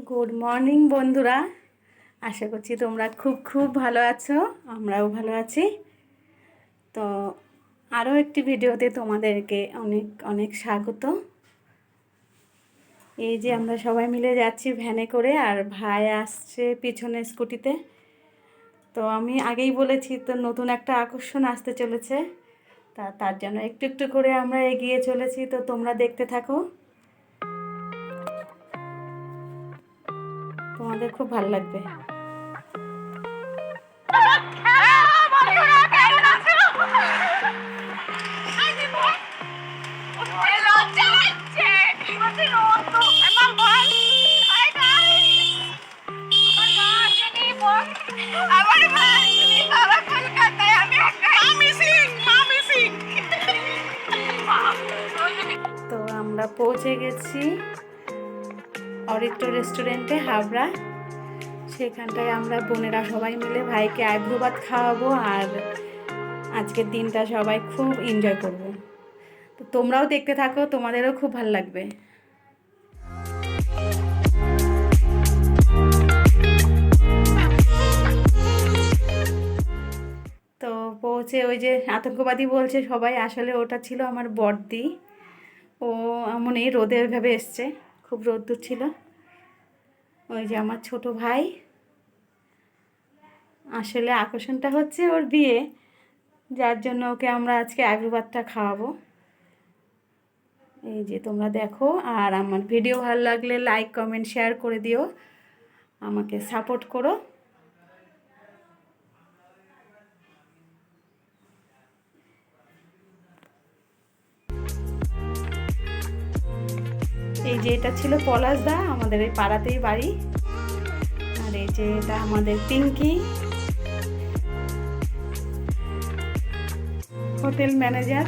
Good morning বন্ধুরা, আশা করছি তোমরা খুব খুব ভালো আছো। আমরাও ভালো আছি। তো আরও একটি ভিডিওতে তোমাদেরকে অনেক অনেক স্বাগত। এই যে আমরা সবাই মিলে যাচ্ছি ভ্যানে করে, আর ভাই আসছে পিছনে স্কুটিতে। তো আমি আগেই বলেছি তো নতুন একটা আকর্ষণ আসতে চলেছে, তার জন্য একটু একটু করে আমরা এগিয়ে চলেছি। তো তোমরা দেখতে থাকো, তোমাদের খুব ভালো লাগবে। তো আমরা পৌঁছে গেছি অরিত্র রেস্টুরেন্টে, হাবড়া। সেখানটায় আমরা বোনেরা সবাই মিলে ভাইকে আইব্রো ভাত খাওয়াবো, আর আজকের দিনটা সবাই খুব এনজয় করব। তো তোমরাও দেখতে থাকো, তোমাদেরও খুব ভালো লাগবে। তো পৌঁছে ওই যে আতঙ্কবাদী বলছে সবাই, আসলে ওটা ছিল আমার বড়দি। ও এমনই রোদে ওইভাবে এসছে, খুব রোদ্দুর ছিল। ওই যে আমার ছোট ভাই, আসলে আকর্ষণটা হচ্ছে ওর বিয়ে, যার জন্য ওকে আমরা আজকে আইব্রো ভাতটা খাওয়াবো। এই যে তোমরা দেখো, আর আমার ভিডিও ভালো লাগলে লাইক কমেন্ট শেয়ার করে দিও, আমাকে সাপোর্ট করো। এই যে এটা ছিল পলাশদা, আমাদের এই পাড়াতেই বাড়ি। আর এই যে এটা আমাদের পিঙ্কি, হোটেল ম্যানেজার।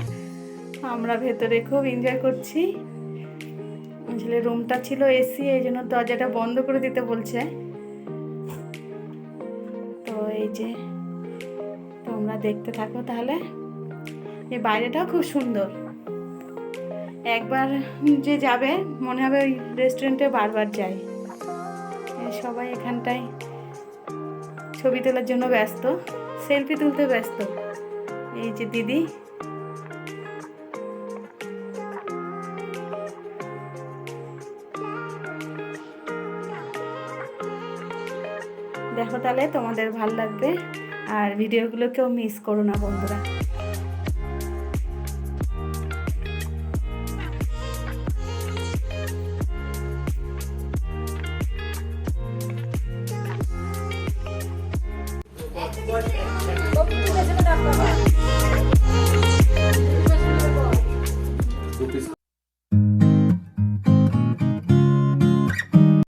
আমরা ভেতরে খুব এনজয় করছি। আসলে রুমটা ছিল এসি, এই জন্য দরজাটা বন্ধ করে দিতে বলছে। তো এই যে তোমরা দেখতে থাকো তাহলে। এই বাইরেটাও খুব সুন্দর, একবার যে যাবে মনে হবে ওই রেস্টুরেন্টে বারবার যাই। সবাই এখানটায় ছবি তোলার জন্য ব্যস্ত, সেলফি তুলতে ব্যস্ত। এই যে দিদি, দেখো তাহলে তোমাদের ভালো লাগবে, আর ভিডিওগুলো কেউ মিস করো না বন্ধুরা।